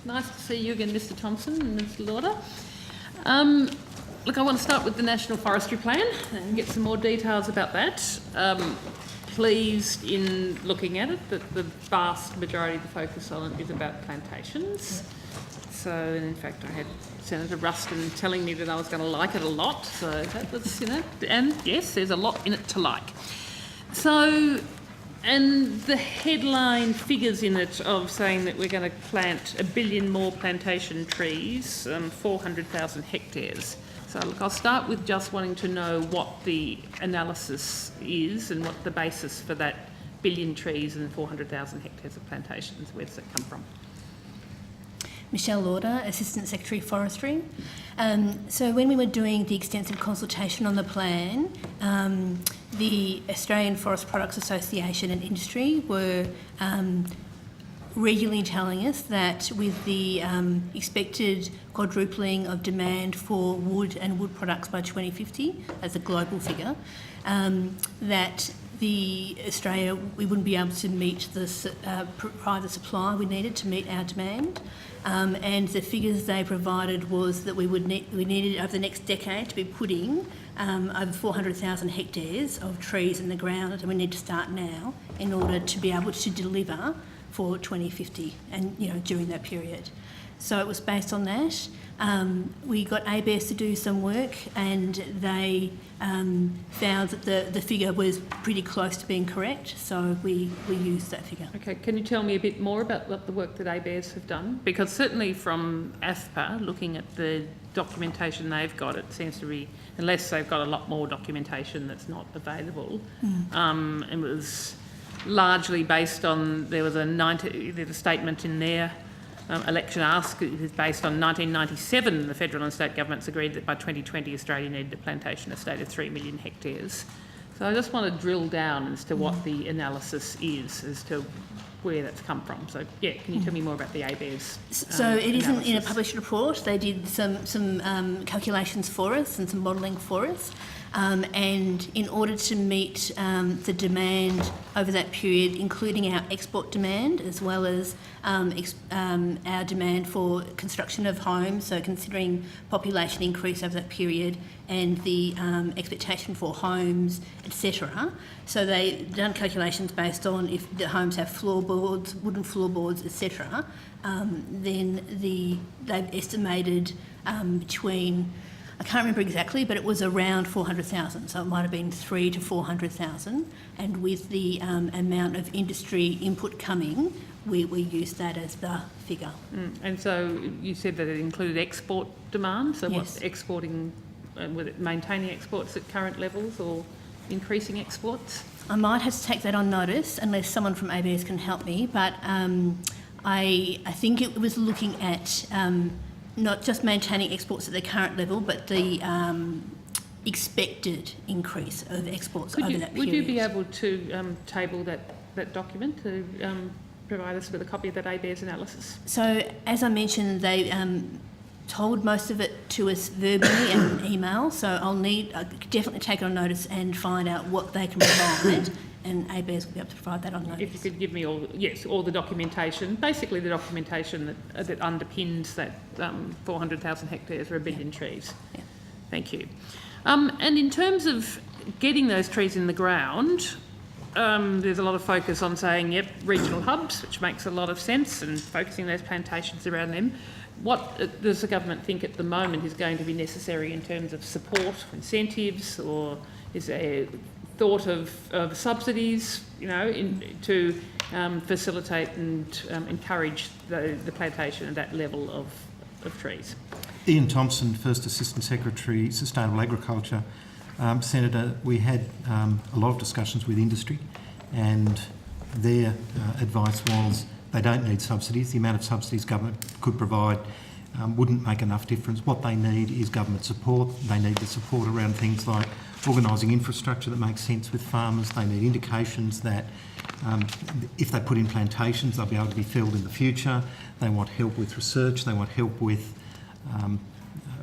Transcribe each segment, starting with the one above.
Nice to see you again, Mr Thompson and Mr Lauder. Look, I want to start with the National Forestry Plan and get some more details about that. Pleased in looking at it that the vast majority of the focus on it is about plantations. So, and in fact, I had Senator Ruston telling me that I was going to like it a lot. So that was, and yes, there's a lot in it to like. So, and the headline figures in it of saying that we're going to plant 1 billion more plantation trees, 400,000 hectares. So look, I'll start with just wanting to know what the analysis is and what the basis for that 1 billion trees and 400,000 hectares of plantations, where does that come from? Michelle Lauder, Assistant Secretary Forestry. So when we were doing the extensive consultation on the plan, the Australian Forest Products Association and industry were regularly telling us that with the expected quadrupling of demand for wood and wood products by 2050, as a global figure, that Australia, we wouldn't be able to meet provide the supply we needed to meet our demand. And the figures they provided was that we needed over the next decade to be putting over 400,000 hectares of trees in the ground, and we need to start now in order to be able to deliver for 2050 and during that period. So it was based on that. We got ABS to do some work, and they found that the figure was pretty close to being correct, so we used that figure. Okay, can you tell me a bit more about what the work that ABS have done? Because certainly from AFPA, looking at the documentation they've got, it seems to be, unless they've got a lot more documentation that's not available, it was largely based on, there's a statement in there, election ask is based on 1997. The federal and state governments agreed that by 2020 Australia needed a plantation estate of 3 million hectares. So I just want to drill down as to what the analysis is, as to where that's come from. So yeah, can you tell me more about the ABARES? So it isn't in a published report. They did some calculations for us and some modelling for us. And in order to meet the demand over that period, including our export demand as well as our demand for construction of homes, so considering population increase over that period and the expectation for homes, etc. So they've done calculations based on if the homes have floorboards, wooden floorboards, etc. Then they've estimated between, I can't remember exactly, but it was around 400,000, so it might have been 300,000 to 400,000. And with the amount of industry input coming, we used that as the figure. And so you said that it included export demand, so yes. What's exporting, was it maintaining exports at current levels or increasing exports? I might have to take that on notice unless someone from ABS can help me, but I think it was looking at not just maintaining exports at the current level, but the expected increase of exports over that period. Would you be able to table that document to provide us with a copy of that ABARES analysis? So, as I mentioned, they told most of it to us verbally and email, so I'll definitely take it on notice and find out what they can provide. And ABARES will be able to provide that on notice. If you could give me all the documentation, basically the documentation that underpins that 400,000 hectares or 1 billion trees. Yeah. Thank you. And in terms of getting those trees in the ground, there's a lot of focus on saying, yep, regional hubs, which makes a lot of sense, and focusing those plantations around them. What does the government think at the moment is going to be necessary in terms of support, incentives, or is there thought of subsidies, to facilitate and encourage the plantation at that level of trees? Ian Thompson, First Assistant Secretary, Sustainable Agriculture. Senator, we had a lot of discussions with industry, and their advice was they don't need subsidies. The amount of subsidies government could provide wouldn't make enough difference. What they need is government support. They need the support around things like organising infrastructure that makes sense with farmers. They need indications that if they put in plantations, they'll be able to be filled in the future. They want help with research. They want help with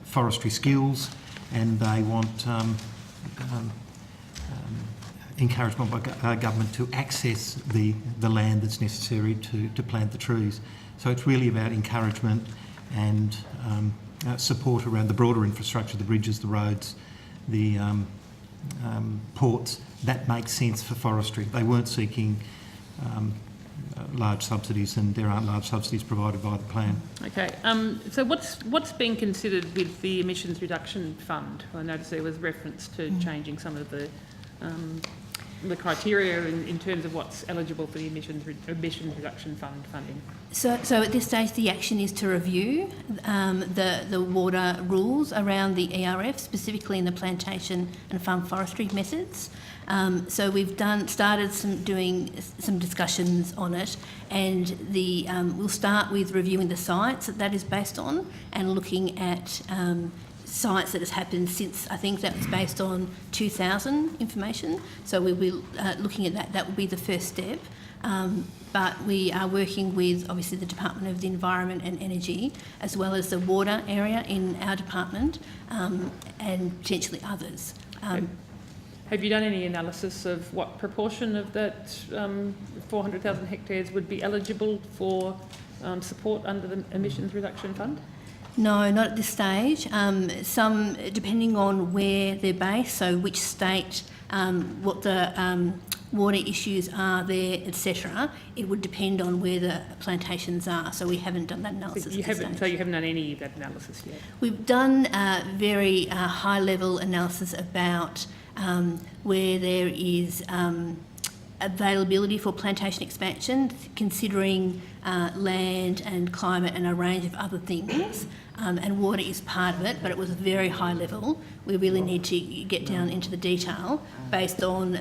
forestry skills, and they want encouragement by government to access the land that's necessary to plant the trees. So it's really about encouragement and support around the broader infrastructure, the bridges, the roads, the ports. That makes sense for forestry. They weren't seeking large subsidies, and there aren't large subsidies provided by the plan. Okay, so what's being considered with the emissions reduction fund? I noticed there was reference to changing some of the criteria in terms of what's eligible for the emissions reduction fund funding. So at this stage, the action is to review the water rules around the ERF, specifically in the plantation and farm forestry methods. So we've started doing some discussions on it, and we'll start with reviewing the sites that is based on, and looking at sites that has happened since, I think that was based on 2000 information. So we'll be looking at that. That will be the first step. But we are working with, obviously, the Department of the Environment and Energy, as well as the water area in our department, and potentially others. Have you done any analysis of what proportion of that 400,000 hectares would be eligible for support under the emissions reduction fund? No, not at this stage. Some, depending on where they're based, so which state, what the water issues are there, etc. It would depend on where the plantations are. So we haven't done that analysis. So you haven't done any of that analysis yet? We've done very high-level analysis about where there is availability for plantation expansion, considering land and climate and a range of other things. And water is part of it, but it was very high level. We really need to get down into the detail based on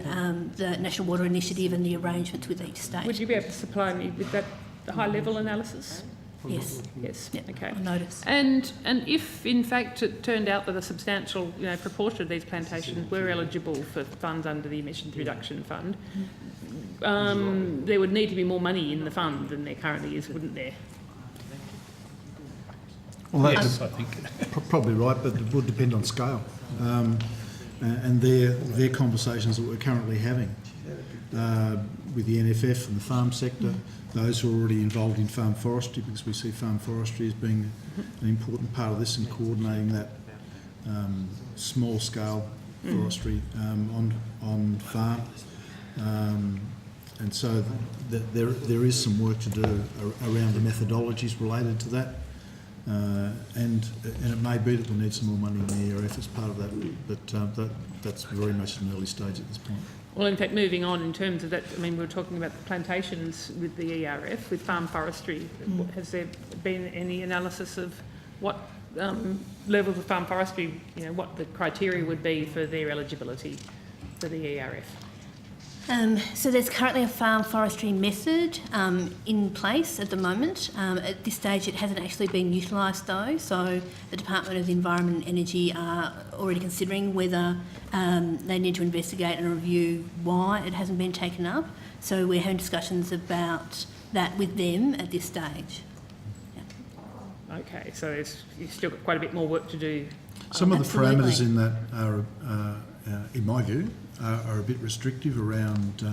the National Water Initiative and the arrangements with each state. Would you be able to supply me with that high level analysis? Yes. Yes. Yep. Okay. I notice. And if in fact it turned out that a substantial proportion of these plantations were eligible for funds under the emissions reduction fund, there would need to be more money in the fund than there currently is, wouldn't there? Well, that's Yes, I think. probably right, but it would depend on scale. And their conversations that we're currently having with the NFF and the farm sector, those who are already involved in farm forestry, because we see farm forestry as being an important part of this and coordinating that small-scale forestry on farm. And so there is some work to do around the methodologies related to that. And it may be that we need some more money in the ERF as part of that, but that's very much an early stage at this point. Well, in fact, moving on in terms of that, I mean, we were talking about the plantations with the ERF, with farm forestry. Has there been any analysis of what levels of farm forestry, what the criteria would be for their eligibility for the ERF? So there's currently a farm forestry method in place at the moment. At this stage it hasn't actually been utilised though, so the Department of the Environment and Energy are already considering whether they need to investigate and review why it hasn't been taken up. So we're having discussions about that with them at this stage. Yeah. Okay, so you've still got quite a bit more work to do. Some of the Absolutely. parameters in that are, in my view, are a bit restrictive around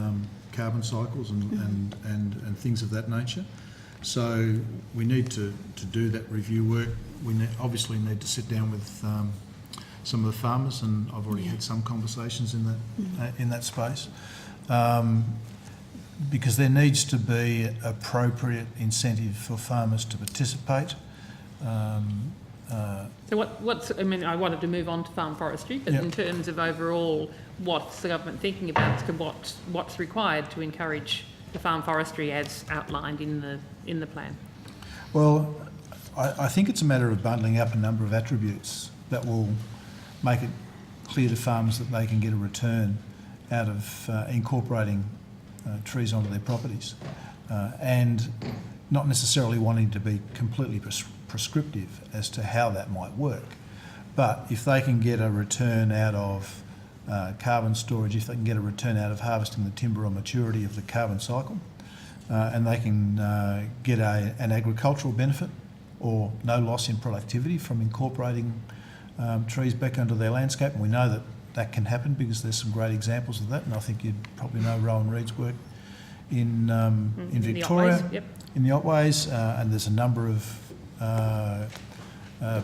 carbon cycles and things of that nature. So we need to do that review work. We obviously need to sit down with some of the farmers, and I've already had some conversations in that space, because there needs to be appropriate incentive for farmers to participate. So what's, I mean, I wanted to move on to farm forestry, but Yep. in terms of overall, what's the government thinking about what's required to encourage the farm forestry as outlined in the plan? Well, I think it's a matter of bundling up a number of attributes that will make it clear to farmers that they can get a return out of incorporating trees onto their properties, and not necessarily wanting to be completely prescriptive as to how that might work. But if they can get a return out of carbon storage, if they can get a return out of harvesting the timber on maturity of the carbon cycle, and they can get an agricultural benefit or no loss in productivity from incorporating trees back onto their landscape, and we know that that can happen, because there's some great examples of that, and I think you'd probably know Rowan Reed's work in Victoria, in the Otways, and there's a number of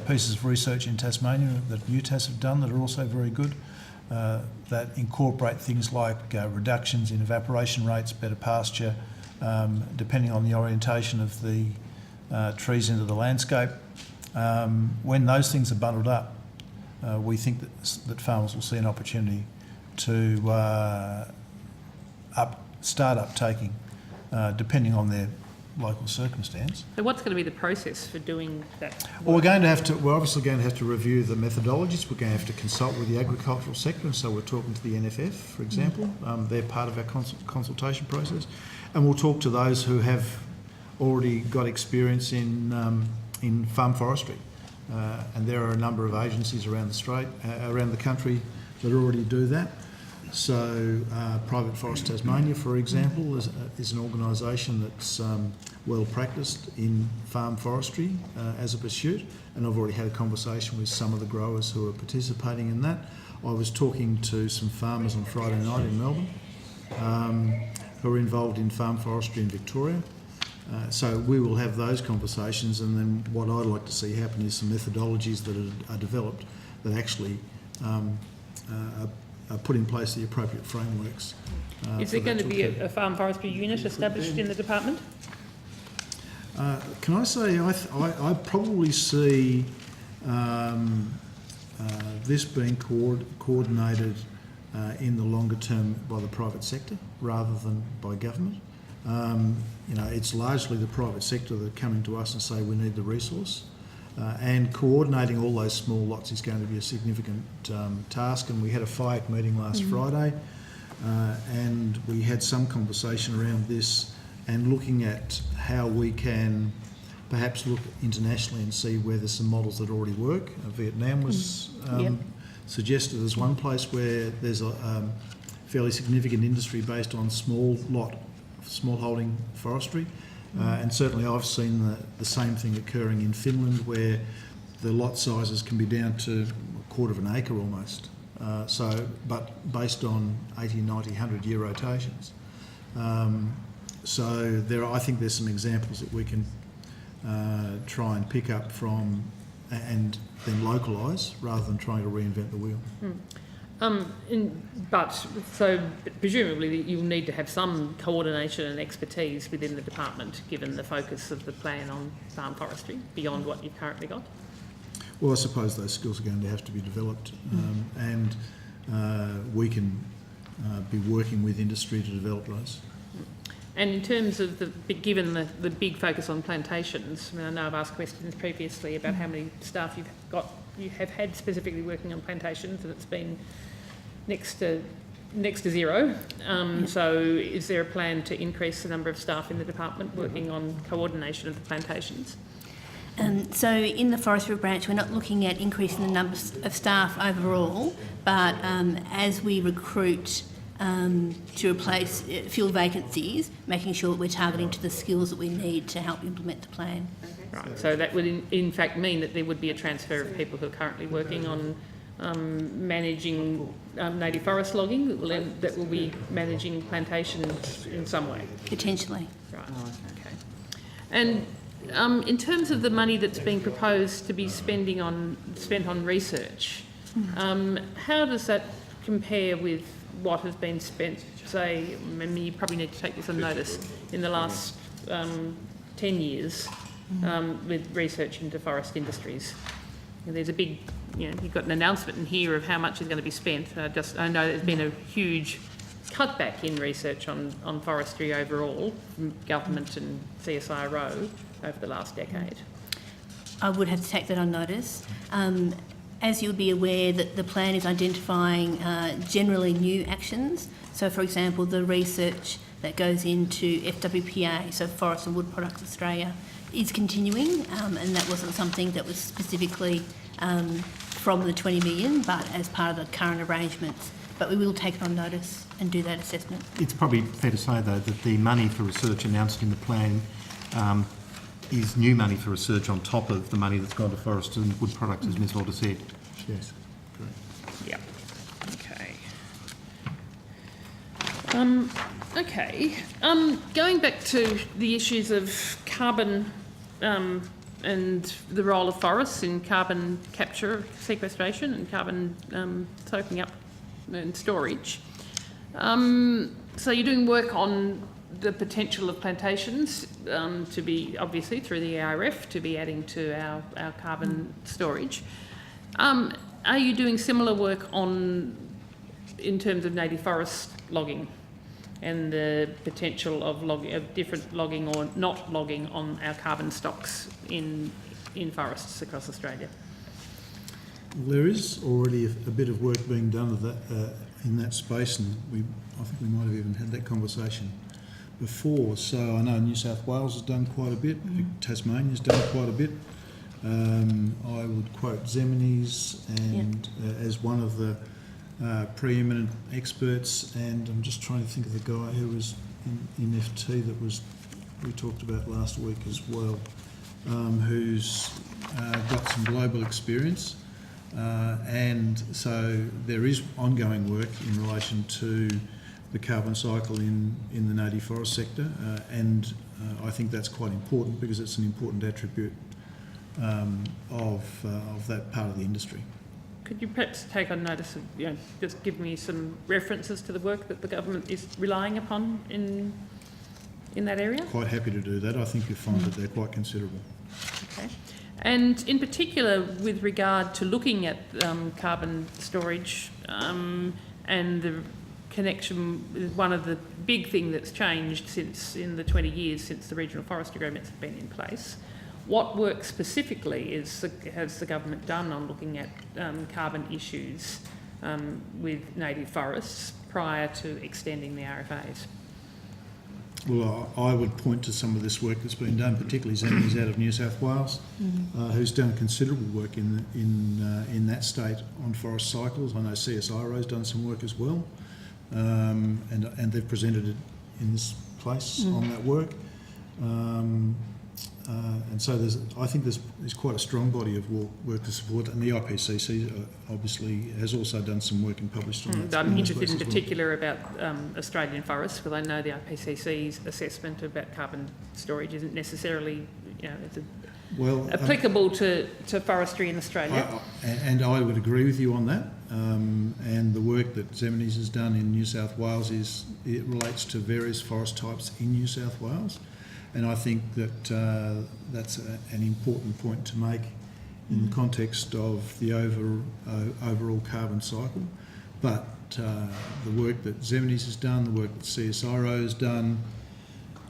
pieces of research in Tasmania that UTAS have done that are also very good, that incorporate things like reductions in evaporation rates, better pasture, depending on the orientation of the trees into the landscape. When those things are bundled up, we think that farmers will see an opportunity to start uptaking, depending on their local circumstance. So what's going to be the process for doing that? Well, we're obviously going to have to review the methodologies. We're going to have to consult with the agricultural sector, and so we're talking to the NFF, for example. They're part of our consultation process, and we'll talk to those who have already got experience in farm forestry, and there are a number of agencies around the country that already do that. So Private Forest Tasmania, for example, is an organisation that's well practised in farm forestry as a pursuit, and I've already had a conversation with some of the growers who are participating in that. I was talking to some farmers on Friday night in Melbourne who are involved in farm forestry in Victoria. So we will have those conversations, and then what I'd like to see happen is some methodologies that are developed that actually put in place the appropriate frameworks. Is there going to be a farm forestry unit established in the department? Can I say, I probably see this being coordinated in the longer term by the private sector rather than by government. It's largely the private sector that are coming to us and say we need the resource. And coordinating all those small lots is going to be a significant task. And we had a FIAC meeting last Friday, and we had some conversation around this and looking at how we can perhaps look internationally and see where there's some models that already work. Vietnam was suggested as one place where there's a fairly significant industry based on small holding forestry. And certainly I've seen the same thing occurring in Finland, where the lot sizes can be down to a quarter of an acre almost. But based on 80, 90, 100-year rotations. So I think there's some examples that we can try and pick up from and then localise rather than trying to reinvent the wheel. But presumably you'll need to have some coordination and expertise within the department, given the focus of the plan on farm forestry, beyond what you've currently got. Well, I suppose those skills are going to have to be developed, and we can be working with industry to develop those. And in terms of given the big focus on plantations, I know I've asked questions previously about how many staff you have had specifically working on plantations, and it's been next to zero. So is there a plan to increase the number of staff in the department working on coordination of the plantations? So in the forestry branch, we're not looking at increasing the number of staff overall, but as we recruit to fill vacancies, making sure that we're targeting to the skills that we need to help implement the plan. Right, so that would in fact mean that there would be a transfer of people who are currently working on managing native forest logging that will be managing plantations in some way. Potentially. Right, okay. And in terms of the money that's being proposed to be spent on research, how does that compare with what has been spent, say, you probably need to take this on notice, in the last 10 years with research into forest industries? And there's a big, you've got an announcement in here of how much is going to be spent. I know there's been a huge cutback in research on forestry overall from government and CSIRO over the last decade. I would have to take that on notice. As you'll be aware, that the plan is identifying generally new actions. So, for example, the research that goes into FWPA, so Forest and Wood Products Australia, is continuing, and that wasn't something that was specifically from the 20 million, but as part of the current arrangements. But we will take it on notice and do that assessment. It's probably fair to say, though, that the money for research announced in the plan is new money for research on top of the money that's gone to forest and wood products, as Ms. Walter said. Yes, correct. Yeah. Okay. Okay. Going back to the issues of carbon and the role of forests in carbon capture, sequestration and carbon soaking up and storage. So you're doing work on the potential of plantations to be, obviously through the ARF, to be adding to our carbon storage. Are you doing similar work in terms of native forest logging and the potential of different logging or not logging on our carbon stocks in forests across Australia? There is already a bit of work being done of that, in that space, and I think we might have even had that conversation before. So I know New South Wales has done quite a bit, Tasmania's done quite a bit. I would quote Zemini's and as one of the preeminent experts, and I'm just trying to think of the guy who was in FT that we talked about last week as well, who's got some global experience. And so there is ongoing work in relation to the carbon cycle in the native forest sector, and I think that's quite important because it's an important attribute of that part of the industry. Could you perhaps take on notice of, just give me some references to the work that the government is relying upon in that area? Quite happy to do that. I think you'll find that they're quite considerable. Okay. And in particular, with regard to looking at carbon storage and the connection with one of the big things that's changed in the 20 years since the regional forest agreements have been in place, what work specifically has the government done on looking at carbon issues with native forests prior to extending the RFAs? Well, I would point to some of this work that's been done, particularly Zemini's out of New South Wales, who's done considerable work in that state on forest cycles. I know CSIRO's done some work as well, and they've presented it in this place on that work. And so I think there's quite a strong body of work to support, and the IPCC obviously has also done some work and published on that. I'm interested in particular about Australian forests, because I know the IPCC's assessment about carbon storage isn't necessarily, applicable to forestry in Australia. And I would agree with you on that. And the work that Zemini's has done in New South Wales it relates to various forest types in New South Wales. And I think that that's an important point to make in the context of the overall carbon cycle. But the work that Zemini's has done, the work that CSIRO has done,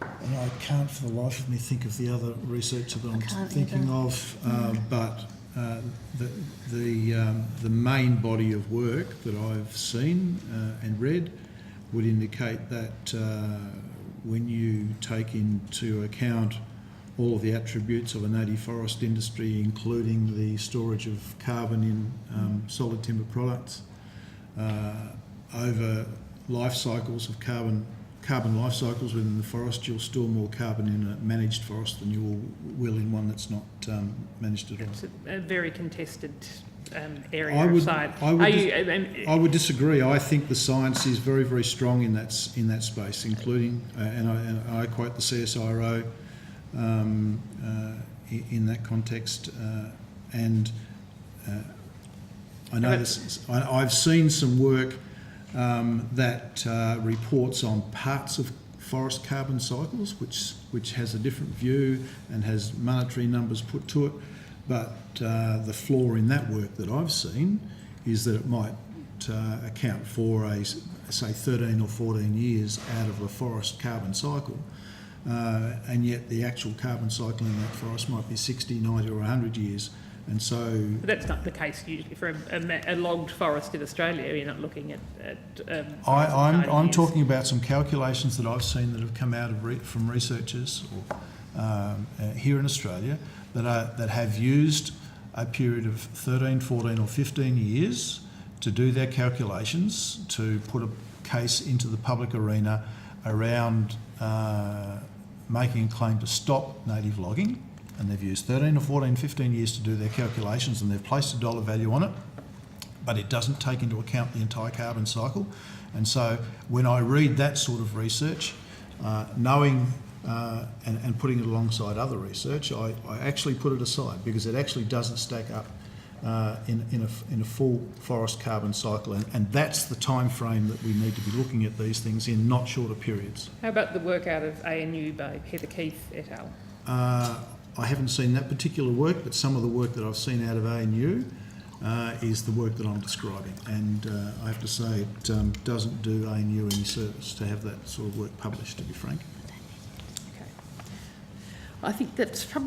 and I can't for the life of me think of the other researcher that I'm thinking of, but the main body of work that I've seen and read would indicate that when you take into account all of the attributes of a native forest industry, including the storage of carbon in solid timber products, over life cycles of carbon life cycles within the forest, you'll store more carbon in a managed forest than you will in one that's not managed at all. It's a very contested area of science. I would disagree. I think the science is very, very strong in that space, including, and I quote the CSIRO in that context. And I know this. I've seen some work that reports on parts of forest carbon cycles, which has a different view and has monetary numbers put to it. But the flaw in that work that I've seen is that it might account for say 13 or 14 years out of a forest carbon cycle, and yet the actual carbon cycle in that forest might be 60, 90 or 100 years. And so... But that's not the case usually for a logged forest in Australia. You're not looking at I'm talking about some calculations that I've seen that have come out from researchers here in Australia that have used a period of 13, 14 or 15 years to do their calculations, to put a case into the public arena around making a claim to stop native logging. And they've used 13 or 14, 15 years to do their calculations, and they've placed a dollar value on it. but it doesn't take into account the entire carbon cycle. And so when I read that sort of research, knowing and putting it alongside other research, I actually put it aside because it actually doesn't stack up in a full forest carbon cycle, and that's the time frame that we need to be looking at these things in, not shorter periods. How about the work out of ANU by Heather Keith et al.? I haven't seen that particular work, but some of the work that I've seen out of ANU is the work that I'm describing, and I have to say it doesn't do ANU any service to have that sort of work published, to be frank. Okay. I think that's probably